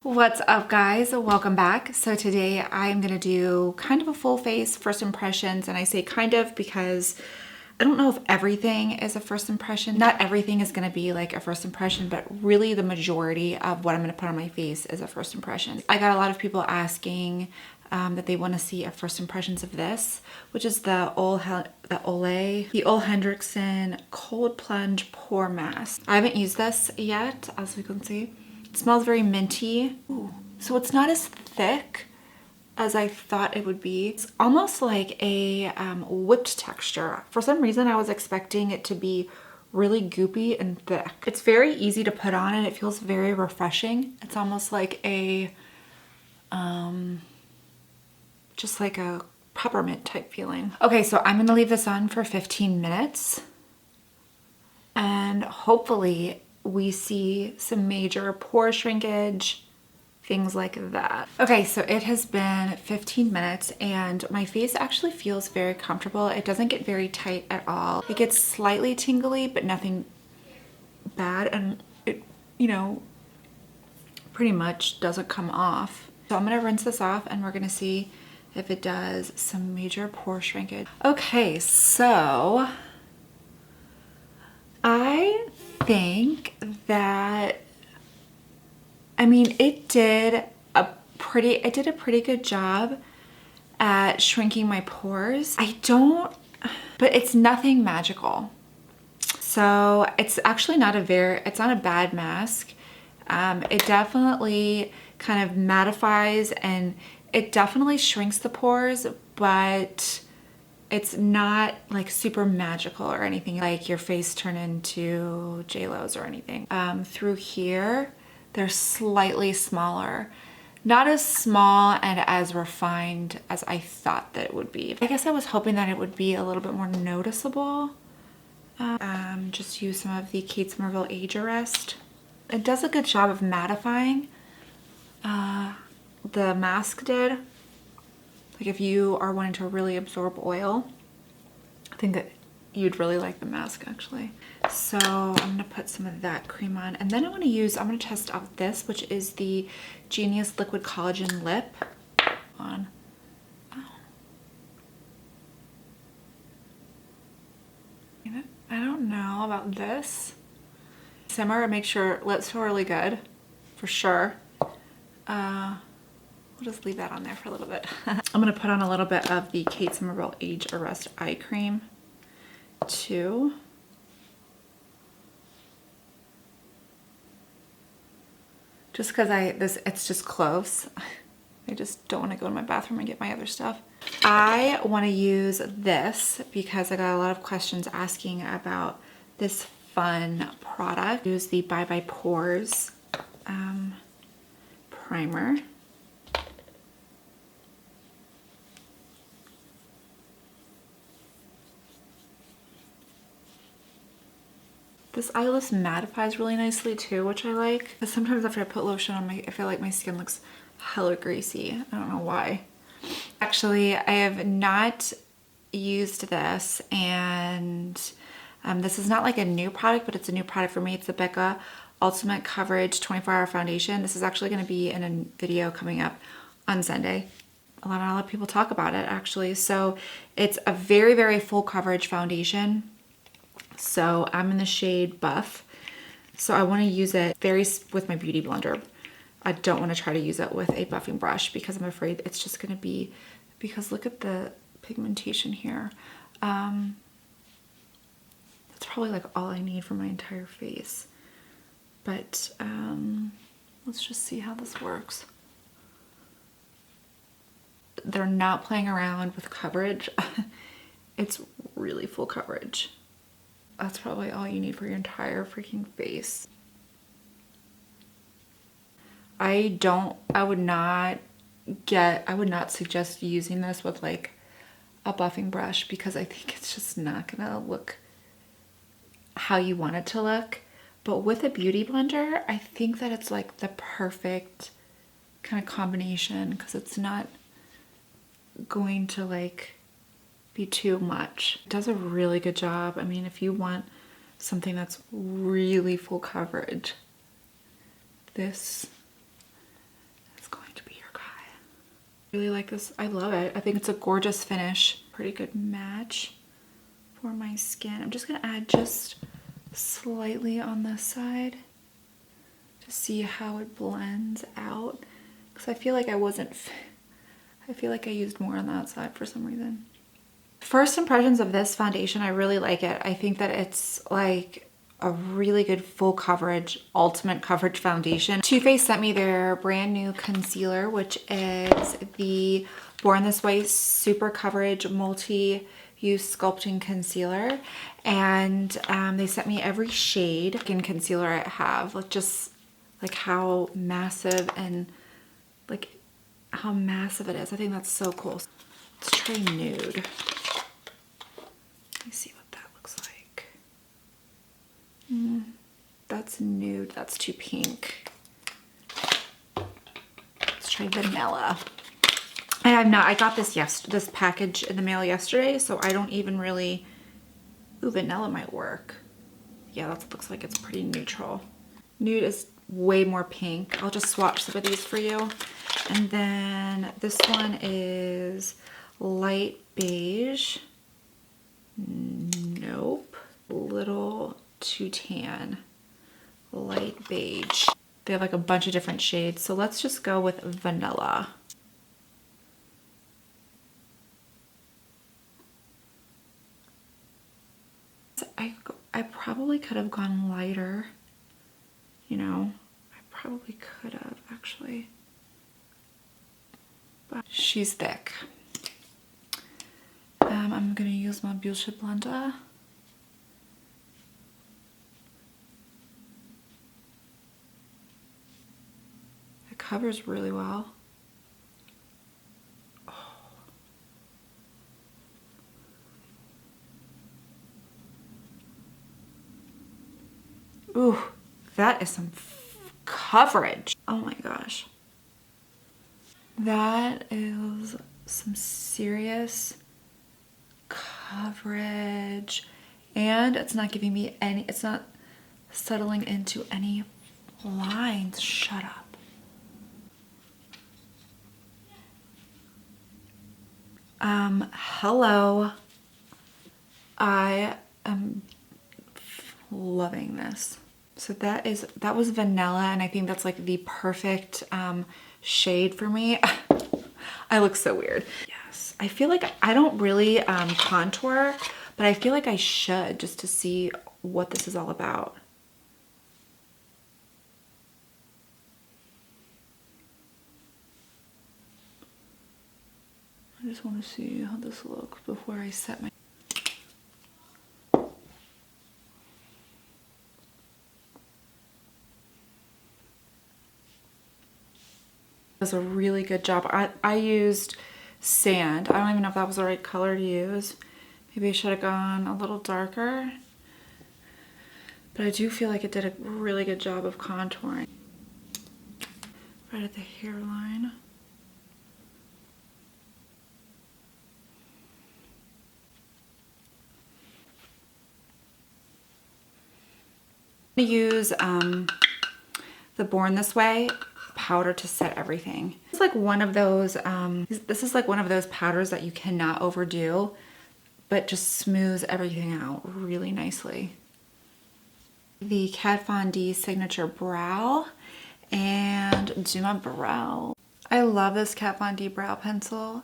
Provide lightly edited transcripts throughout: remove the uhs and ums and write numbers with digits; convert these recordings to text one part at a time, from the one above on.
What's up, guys? Welcome back. So today I'm gonna do kind of a full face first impressions, and I say kind of because I don't know if everything is a first impression. Not everything is gonna be like a first impression, but really the majority of what I'm gonna put on my face is a first impression. I got a lot of people asking that they want to see a first impressions of this, which is the Ole Hendrickson Cold Plunge Pore Mask. I haven't used this yet, as you can see. It smells very minty. Ooh. So it's not as thick as I thought it would be. It's almost like a whipped texture. For some reason, I was expecting it to be really goopy and thick. It's very easy to put on and it feels very refreshing. It's almost like a, just like a peppermint type feeling. Okay, so I'm gonna leave this on for 15 minutes and hopefully we see some major pore shrinkage, things like that. Okay, so it has been 15 minutes and my face actually feels very comfortable. It doesn't get very tight at all. It gets slightly tingly, but nothing bad, and it, you know, pretty much doesn't come off. So I'm gonna rinse this off and we're gonna see if it does some major pore shrinkage. Okay, so I think that, I mean, it did a pretty good job at shrinking my pores. But it's nothing magical. So it's actually it's not a bad mask. It definitely kind of mattifies and it definitely shrinks the pores, but it's not like super magical or anything, like your face turn into J-Lo's or anything. Through here, they're slightly smaller. Not as small and as refined as I thought that it would be. I guess I was hoping that it would be a little bit more noticeable. Just use some of the Kate Somerville Age Arrest. It does a good job of mattifying. The mask did. Like if you are wanting to really absorb oil, I think that you'd really like the mask actually. So I'm gonna put some of that cream on, and then I'm gonna test out this, which is the Genius Liquid Collagen Lip on. Oh. I don't know about this. Simmer and make sure lips feel really good, for sure. We'll just leave that on there for a little bit. I'm gonna put on a little bit of the Kate Somerville Age Arrest Eye Cream too. Just because it's just close. I just don't want to go in my bathroom and get my other stuff. I want to use this because I got a lot of questions asking about this fun product. Use the Bye Bye Pores primer. This eyeless mattifies really nicely too, which I like. Because sometimes after I put lotion on I feel like my skin looks hella greasy. I don't know why. Actually, I have not used this, and this is not like a new product, but it's a new product for me. It's the Becca Ultimate Coverage 24-Hour Foundation. This is actually going to be in a video coming up on Sunday. A lot of people talk about it actually. So it's a very, very full coverage foundation. So I'm in the shade Buff. So I want to use it with my beauty blender. I don't want to try to use it with a buffing brush because I'm afraid it's just going to be, because look at the pigmentation here. That's probably like all I need for my entire face. But let's just see how this works. They're not playing around with coverage. It's really full coverage. That's probably all you need for your entire freaking face. I would not suggest using this with like a buffing brush because I think it's just not gonna look how you want it to look. But with a beauty blender, I think that it's like the perfect kind of combination because it's not going to like be too much. It does a really good job. I mean, if you want something that's really full coverage, this Really like this. I love it. I think it's a gorgeous finish. Pretty good match for my skin. I'm just gonna add just slightly on this side to see how it blends out. Because I feel like I feel like I used more on that side for some reason. First impressions of this foundation, I really like it. I think that it's like a really good full coverage, ultimate coverage foundation. Too Faced sent me their brand new concealer, which is the Born This Way Super Coverage Multi-Use Sculpting Concealer. And they sent me every shade in concealer I have, like just like how massive and like how massive it is. I think that's so cool. Let's try nude. Let me see what that looks like. That's nude. That's too pink. Let's try vanilla. I got this package in the mail yesterday, so I don't even really. Ooh, vanilla might work. Yeah, that looks like it's pretty neutral. Nude is way more pink. I'll just swatch some of these for you. And then this one is light beige. Nope. Little too tan. Light beige. They have like a bunch of different shades. So let's just go with vanilla. I probably could have gone lighter. You know, I probably could have actually. But she's thick. I'm gonna use my Beauty blender. It covers really well. Ooh, that is some coverage. Oh my gosh. That is some serious coverage. And it's not giving me any, it's not settling into any lines. Shut up. Hello. I am loving this. So that was vanilla, and I think that's like the perfect shade for me. I look so weird. Yes, I feel like I don't really contour, but I feel like I should, just to see what this is all about. I just want to see how this looks before I set my... Does a really good job. I used sand. I don't even know if that was the right color to use. Maybe I should have gone a little darker. But I do feel like it did a really good job of contouring. Right at the hairline. I'm gonna use the Born This Way powder to set everything. It's like one of those, this is like one of those powders that you cannot overdo, but just smooths everything out really nicely. The Kat Von D Signature Brow, and do my brow. I love this Kat Von D brow pencil.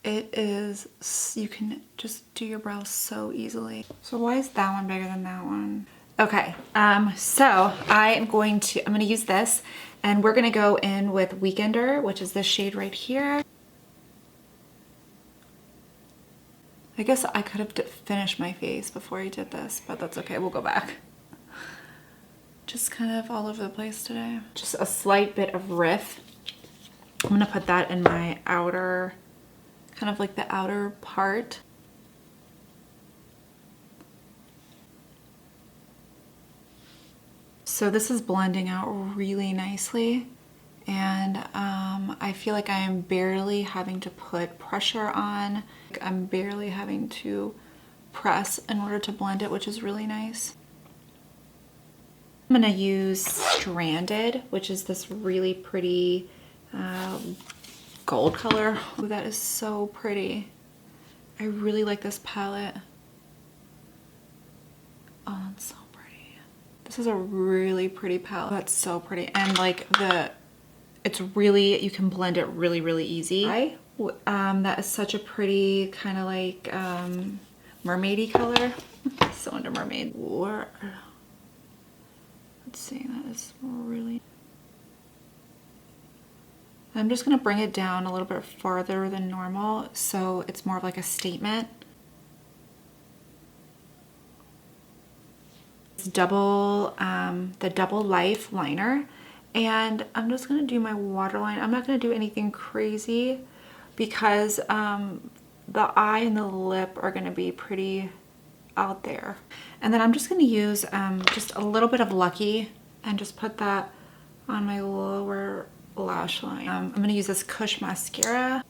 It is, you can just do your brows so easily. So why is that one bigger than that one? Okay, so I'm gonna use this, and we're gonna go in with Weekender, which is this shade right here. I guess I could have finished my face before I did this, but that's okay, we'll go back. Just kind of all over the place today. Just a slight bit of Riff. I'm gonna put that in my outer, kind of like the outer part. So this is blending out really nicely, and I feel like I am barely having to put pressure on. I'm barely having to press in order to blend it, which is really nice. I'm gonna use Stranded, which is this really pretty gold color. Ooh, that is so pretty. I really like this palette. Oh, that's so pretty. This is a really pretty palette. That's so pretty. And like it's really, you can blend it really, really easy. That is such a pretty kind of like mermaidy color. So into mermaid. Let's see, that is really... I'm just gonna bring it down a little bit farther than normal so it's more of like a statement. It's the double life liner, and I'm just gonna do my waterline. I'm not gonna do anything crazy because the eye and the lip are gonna be pretty out there. And then I'm just gonna use just a little bit of Lucky and just put that on my lower lash line. I'm gonna use this Kush mascara.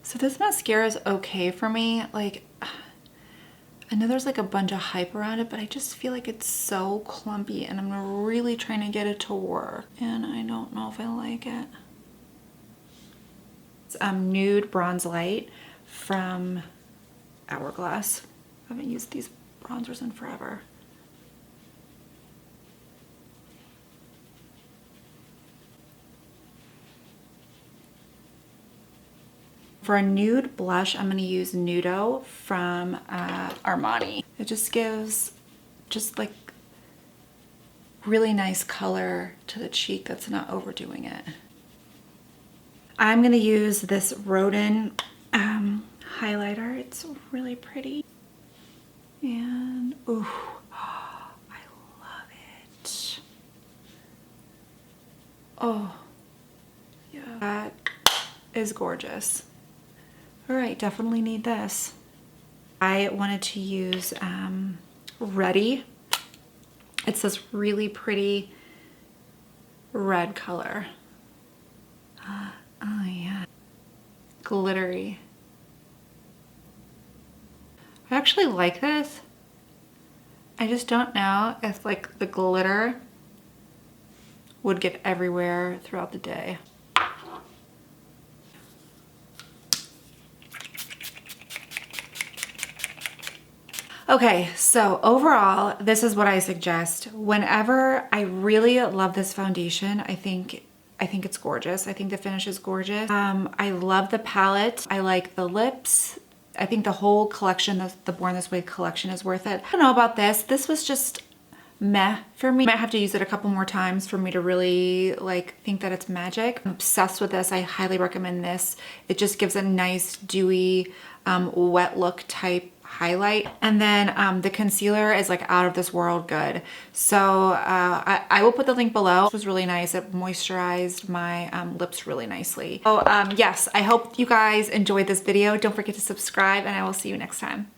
So this mascara is okay for me. Like, I know there's like a bunch of hype around it, but I just feel like it's so clumpy and I'm really trying to get it to work. And I don't know if I like it. It's Nude Bronze Light from Hourglass. I haven't used these bronzers in forever. For a nude blush, I'm going to use Nudo from Armani. It just gives just like really nice color to the cheek that's not overdoing it. I'm going to use this Rodin highlighter. It's really pretty. And, ooh, I love it. Oh, yeah. That is gorgeous. All right, definitely need this. I wanted to use Ready. It's this really pretty red color. Oh yeah, glittery. I actually like this. I just don't know if like the glitter would get everywhere throughout the day. Okay, so overall, this is what I suggest. Whenever I really love this foundation, I think it's gorgeous. I think the finish is gorgeous. I love the palette. I like the lips. I think the whole collection, the Born This Way collection is worth it. I don't know about this. This was just meh for me. I might have to use it a couple more times for me to really like think that it's magic. I'm obsessed with this. I highly recommend this. It just gives a nice dewy, wet look type highlight. And then the concealer is like out of this world good. So I will put the link below. This was really nice. It moisturized my lips really nicely. So yes, I hope you guys enjoyed this video. Don't forget to subscribe and I will see you next time.